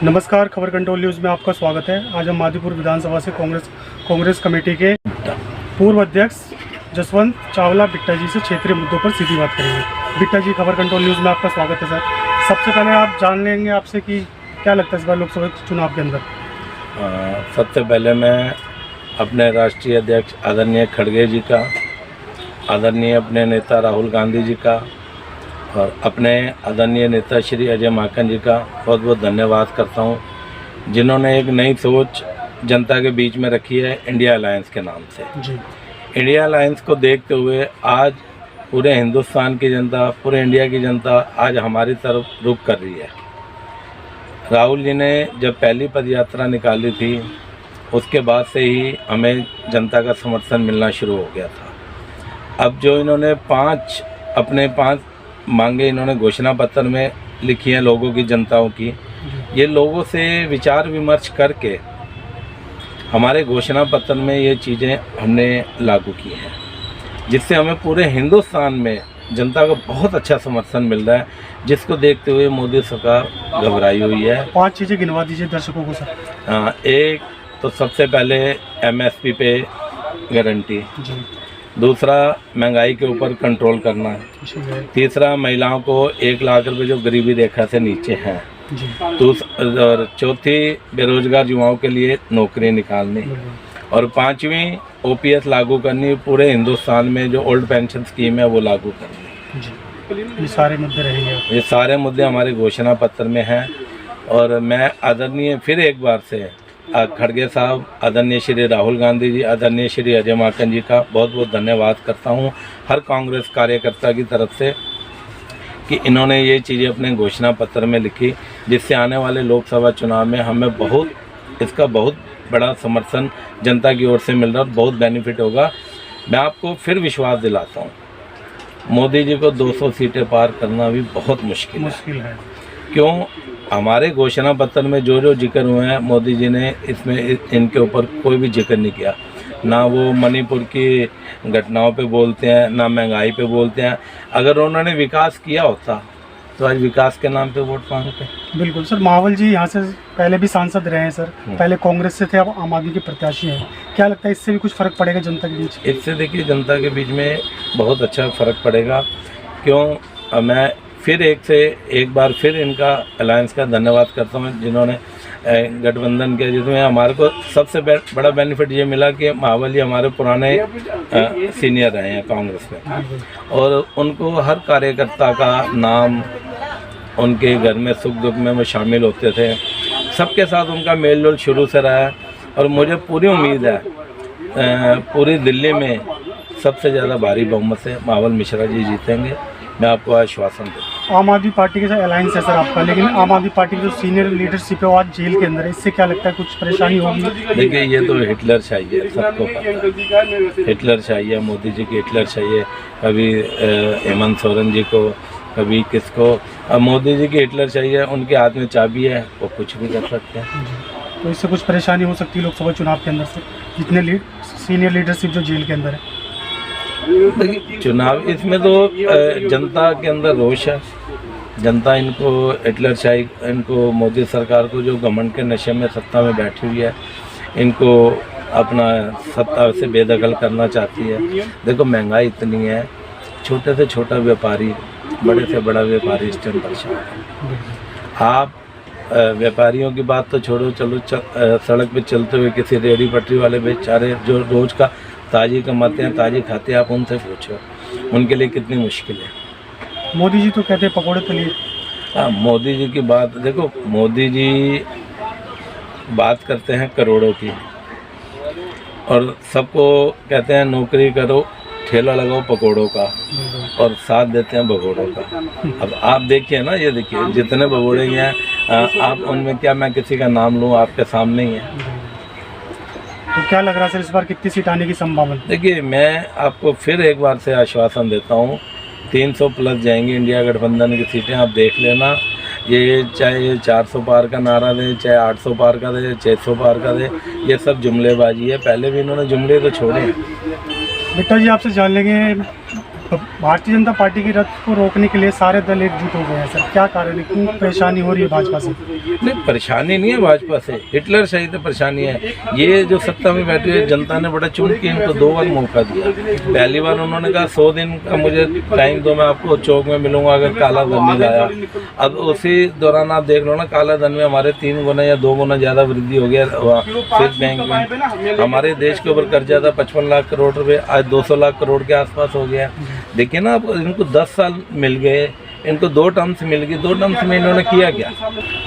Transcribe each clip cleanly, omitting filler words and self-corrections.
नमस्कार, खबर control news में आपका स्वागत है। आज हम माधीपुर विधानसभा से कांग्रेस कमेटी के पूर्व अध्यक्ष जसवंत चावला बिट्टा जी से क्षेत्रीय मुद्दों पर सीधी बात करेंगे। बिट्टा जी, खबर कंट्रोल न्यूज़ में आपका स्वागत है सर। सबसे पहले आप जान लेंगे आपसे कि क्या लगता है इस बार लोकसभा चुनाव के अंदर। सबसे पहले मैं अपने राष्ट्रीय अध्यक्ष आदरणीय खड़गे जी का, आदरणीय अपने नेता राहुल गांधी जी का और अपने आदरणीय नेता श्री अजय माकन जी का बहुत बहुत धन्यवाद करता हूं, जिन्होंने एक नई सोच जनता के बीच में रखी है इंडिया अलायंस के नाम से जी। इंडिया अलायंस को देखते हुए आज पूरे हिंदुस्तान की जनता, पूरे इंडिया की जनता आज हमारी तरफ रुख कर रही है। राहुल जी ने जब पहली पदयात्रा निकाली थी उसके बाद से ही हमें जनता का समर्थन मिलना शुरू हो गया था। अब जो इन्होंने पांच मांगे इन्होंने घोषणा पत्र में लिखी हैं लोगों की, जनताओं की, ये लोगों से विचार विमर्श करके हमारे घोषणा पत्र में ये चीज़ें हमने लागू की हैं, जिससे हमें पूरे हिंदुस्तान में जनता का बहुत अच्छा समर्थन मिल रहा है, जिसको देखते हुए मोदी सरकार घबराई हुई है। 5 चीज़ें गिनवा दीजिए दर्शकों को सर। एक तो सबसे पहले MSP पे गारंटी, दूसरा महंगाई के ऊपर कंट्रोल करना, तीसरा महिलाओं को 1 लाख रुपए जो गरीबी रेखा से नीचे हैं, और चौथी बेरोजगार युवाओं के लिए नौकरी निकालनी, और 5वीं OPS लागू करनी, पूरे हिंदुस्तान में जो ओल्ड पेंशन स्कीम है वो लागू करनी। ये सारे मुद्दे रहेंगे। ये सारे मुद्दे हमारे घोषणा पत्र में हैं और मैं आदरणीय फिर एक बार से खड़गे साहब, आदरणीय श्री राहुल गांधी जी, आदरणीय श्री अजय माकन जी का बहुत बहुत धन्यवाद करता हूं हर कांग्रेस कार्यकर्ता की तरफ से कि इन्होंने ये चीज़ें अपने घोषणा पत्र में लिखी, जिससे आने वाले लोकसभा चुनाव में हमें इसका बहुत बड़ा समर्थन जनता की ओर से मिल रहा है, बहुत बेनिफिट होगा। मैं आपको फिर विश्वास दिलाता हूँ, मोदी जी को 200 सीटें पार करना भी बहुत मुश्किल है। क्यों? हमारे घोषणा पत्र में जो जिक्र हुए हैं मोदी जी ने इसमें इनके ऊपर कोई भी जिक्र नहीं किया। ना वो मणिपुर की घटनाओं पे बोलते हैं, ना महंगाई पे बोलते हैं। अगर उन्होंने विकास किया होता तो आज विकास के नाम पे वोट मांगते। बिल्कुल सर। महावल जी यहाँ से पहले भी सांसद रहे हैं सर, पहले कांग्रेस से थे, अब आम आदमी के प्रत्याशी हैं। क्या लगता है इससे भी कुछ फ़र्क पड़ेगा जनता के बीच? इससे देखिए जनता के बीच में बहुत अच्छा फ़र्क पड़ेगा। क्यों? मैं फिर एक बार फिर इनका अलायंस का धन्यवाद करता हूँ, जिन्होंने गठबंधन के, जिसमें हमारे को सबसे बड़ा बेनिफिट ये मिला कि महावल जी हमारे पुराने सीनियर रहे हैं कांग्रेस में, और उनको हर कार्यकर्ता का नाम, उनके घर में सुख दुख में वो शामिल होते थे, सबके साथ उनका मेल जोल शुरू से रहा है। और मुझे पूरी उम्मीद है पूरी दिल्ली में सबसे ज़्यादा भारी बहुमत से महावल मिश्रा जी जीतेंगे, मैं आपको आश्वासन देता हूँ। आम आदमी पार्टी के साथ अलायंस है सर आपका, लेकिन आम आदमी पार्टी की जो सीनियर लीडरशिप है वो आज जेल के अंदर है, इससे क्या लगता है कुछ परेशानी होगी? देखिए ये तो हिटलर चाहिए, सबको पता है हिटलर चाहिए, मोदी जी की हिटलर चाहिए, कभी हेमंत सोरेन जी को, कभी किसको। अब मोदी जी की हिटलर चाहिए, उनके हाथ में चाबी है, वो कुछ भी कर सकते हैं। तो इससे कुछ परेशानी हो सकती है लोकसभा चुनाव के अंदर से, जितने सीनियर लीडरशिप जो जेल के अंदर है? देखिए चुनाव इसमें तो जनता के अंदर रोष है, जनता इनको हिटलर चाहिए, इनको मोदी सरकार को जो घमंड के नशे में सत्ता में बैठी हुई है, इनको अपना सत्ता से बेदखल करना चाहती है। देखो महंगाई इतनी है, छोटे से छोटा व्यापारी, बड़े से बड़ा व्यापारी इस टाइम परेशान है। आप व्यापारियों की बात तो छोड़ो, चलो सड़क पे चलते हुए किसी रेहड़ी पटरी वाले बेचारे जो रोज़ का ताजी कमाते हैं, ताजी खाते हैं, आप उनसे पूछो उनके लिए कितनी मुश्किल है। मोदी जी तो कहते हैं पकौड़े तलिए। हाँ, मोदी जी की बात देखो, मोदी जी बात करते हैं करोड़ों की और सबको कहते हैं नौकरी करो, ठेला लगाओ पकौड़ों का, और साथ देते हैं भगोड़ों का। अब आप देखिए ना, ये देखिए जितने भगोड़े हैं आप उनमें क्या मैं किसी का नाम लूँ, आपके सामने ही है। तो क्या लग रहा है सर इस बार कितनी सीट आने की संभावना? देखिए मैं आपको फिर एक बार से आश्वासन देता हूँ, 300 प्लस जाएंगी इंडिया गठबंधन की सीटें। आप देख लेना, ये चाहे 400 पार का नारा दे, चाहे 800 पार का दे, 600 पार का दे, ये सब जुमलेबाजी है। पहले भी इन्होंने जुमले तो छोड़े। बिट्टा जी आपसे जान लेंगे, भारतीय जनता पार्टी की रथ को रोकने के लिए सारे दल एकजुट हो गए हैं सर, क्या कारण है, क्यों परेशानी हो रही है भाजपा से? नहीं, परेशानी नहीं है भाजपा से, हिटलर सही तो परेशानी है। ये जो सत्ता में बैठी हुई जनता ने बड़ा चुन के इनको 2 बार मौका दिया। पहली बार उन्होंने कहा 100 दिन का मुझे टाइम दो, मैं आपको चौक में मिलूंगा अगर काला धन नहीं लाया। अब उसी दौरान आप देख लो ना, काला धन में हमारे 3 गुना या 2 गुना ज़्यादा वृद्धि हो गया स्टेट बैंक में। हमारे देश के ऊपर कर्जा था 55 लाख करोड़ रुपए, आज 200 लाख करोड़ के आसपास हो गया। देखिए ना, अब इनको 10 साल मिल गए, इनको 2 टर्म्स मिल गई, 2 टर्म्स में इन्होंने किया क्या?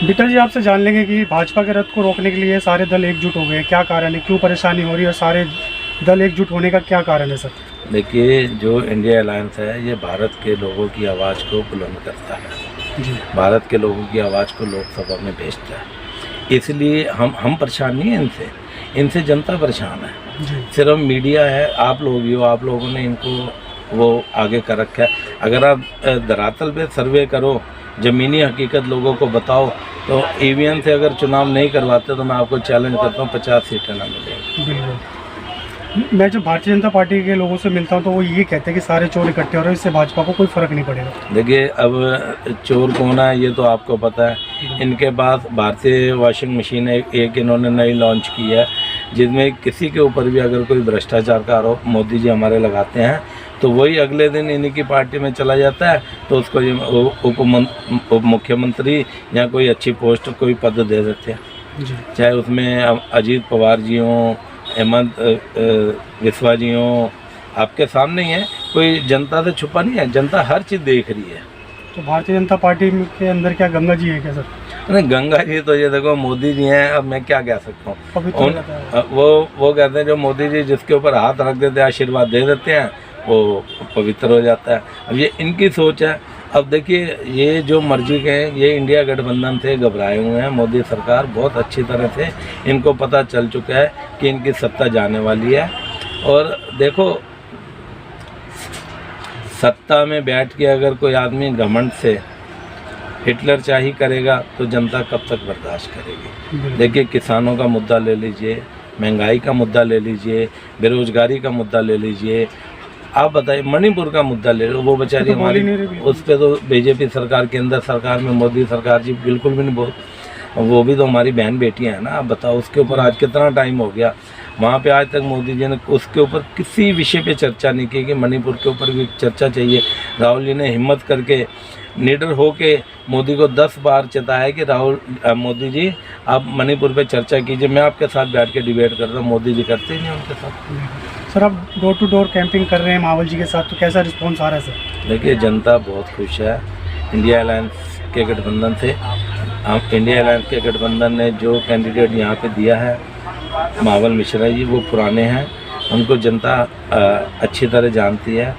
बिट्टा जी, आपसे जान लेंगे कि भाजपा के रथ को रोकने के लिए सारे दल एकजुट हो गए हैं, क्या कारण है, क्यों परेशानी हो रही है और सारे दल एकजुट होने का क्या कारण है सर? देखिए, जो इंडिया अलायंस है ये भारत के लोगों की आवाज़ को बुलंद करता है जी। भारत के लोगों की आवाज़ को लोकसभा में भेजता है। इसलिए हम परेशान नहीं हैं इनसे जनता परेशान है। जी। सिर्फ मीडिया है, आप लोग भी हो, आप लोगों ने इनको वो आगे कर रखा है। अगर आप धरातल पे सर्वे करो, ज़मीनी हकीकत लोगों को बताओ, तो ईवीएम से अगर चुनाव नहीं करवाते तो मैं आपको चैलेंज करता हूँ 50 सीटें ना मिलेंगी। बिल्कुल। मैं जब भारतीय जनता पार्टी के लोगों से मिलता हूँ तो वो ये कहते हैं कि सारे चोर इकट्ठे हो रहे हैं, इससे भाजपा को कोई फर्क नहीं पड़ेगा। देखिए, अब चोर कौन है ये तो आपको पता है। इनके पास भारतीय वॉशिंग मशीन एक इन्होंने नई लॉन्च की है, जिसमें किसी के ऊपर भी अगर कोई भ्रष्टाचार का आरोप मोदी जी हमारे लगाते हैं तो वही अगले दिन इन्हीं की पार्टी में चला जाता है, तो उसको ये उप मुख्यमंत्री या कोई अच्छी पोस्ट कोई पद दे देते हैं। जी। चाहे उसमें अजीत पवार जी हों, हेमंत बिस्वा जी हों, आपके सामने ही है, कोई जनता से छुपा नहीं है, जनता हर चीज़ देख रही है। तो भारतीय जनता पार्टी के अंदर क्या गंगा जी है क्या सर? नहीं, गंगा जी तो ये देखो मोदी जी हैं, अब मैं क्या कह सकता हूँ। पवित्र वो कहते हैं जो मोदी जी जिसके ऊपर हाथ रख देते हैं, आशीर्वाद दे देते हैं, वो पवित्र हो जाता है। अब ये इनकी सोच है। अब देखिए, ये जो मर्जी के हैं, ये इंडिया गठबंधन से घबराए हुए हैं। मोदी सरकार बहुत अच्छी तरह से, इनको पता चल चुका है कि इनकी सत्ता जाने वाली है। और देखो, सत्ता में बैठ के अगर कोई आदमी घमंड से हिटलर चाही करेगा तो जनता कब तक बर्दाश्त करेगी? देखिए, किसानों का मुद्दा ले लीजिए, महंगाई का मुद्दा ले लीजिए, बेरोजगारी का मुद्दा ले लीजिए, आप बताइए मणिपुर का मुद्दा ले लो, वो बेचारी हमारी, उस पर तो बीजेपी सरकार, केंद्र सरकार में मोदी सरकार जी बिल्कुल भी नहीं बोल, वो भी तो हमारी बहन बेटियां हैं ना। आप बताओ, उसके ऊपर आज कितना टाइम हो गया, वहाँ पे आज तक मोदी जी ने उसके ऊपर किसी विषय पे चर्चा नहीं की कि मणिपुर के ऊपर भी चर्चा चाहिए। राहुल जी ने हिम्मत करके, निडर होके मोदी को 10 बार चेताया कि मोदी जी आप मणिपुर पे चर्चा कीजिए, मैं आपके साथ बैठ के डिबेट करता हूँ। मोदी जी करते ही नहीं उनके साथ। सर, आप डोर टू डोर कैंपिंग कर रहे हैं मावल जी के साथ, तो कैसा रिस्पॉन्स आ रहा है सर? देखिए, जनता बहुत खुश है इंडिया अलायंस के गठबंधन से। इंडिया अलायंस के गठबंधन ने जो कैंडिडेट यहाँ पे दिया है, मावल मिश्रा जी, वो पुराने हैं, उनको जनता अच्छी तरह जानती है,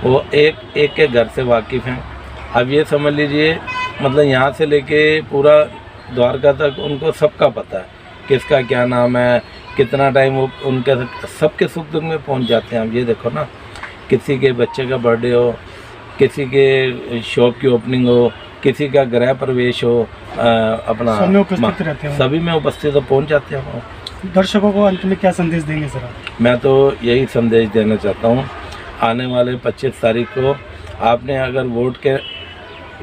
वो एक के घर से वाकिफ़ हैं। अब ये समझ लीजिए, मतलब यहाँ से लेके पूरा द्वारका तक उनको सबका पता है, किसका क्या नाम है, कितना टाइम वो उनके सबके सुख दुख में पहुँच जाते हैं। अब ये देखो ना, किसी के बच्चे का बर्थडे हो, किसी के शॉप की ओपनिंग हो, किसी का गृह प्रवेश हो, अपना सब में उपस्थित रहते हैं, सभी में उपस्थित तो पहुँच जाते हैं। दर्शकों को अंत में क्या संदेश देंगे सर? मैं तो यही संदेश देना चाहता हूँ, आने वाले 25 तारीख को आपने अगर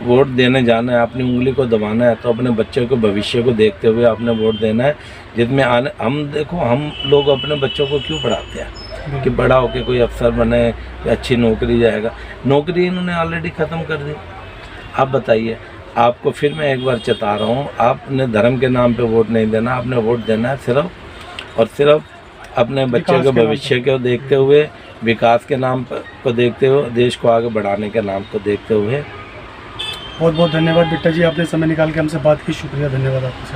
वोट देने जाना है, अपनी उंगली को दबाना है, तो अपने बच्चों के भविष्य को देखते हुए आपने वोट देना है। जिसमें हम लोग अपने बच्चों को क्यों पढ़ाते हैं कि बड़ा होकर कोई अफसर बने, अच्छी नौकरी जाएगा। नौकरी इन्होंने ऑलरेडी ख़त्म कर दी। आप बताइए, आपको फिर मैं एक बार चेता रहा हूँ, आपने धर्म के नाम पे वोट नहीं देना, आपने वोट देना है सिर्फ और सिर्फ अपने बच्चे के भविष्य को देखते हुए, विकास के नाम को देखते हुए, देश को आगे बढ़ाने के नाम को देखते हुए। बहुत बहुत धन्यवाद बिट्टा जी, आपने समय निकाल के हमसे बात की, शुक्रिया, धन्यवाद आपका सर।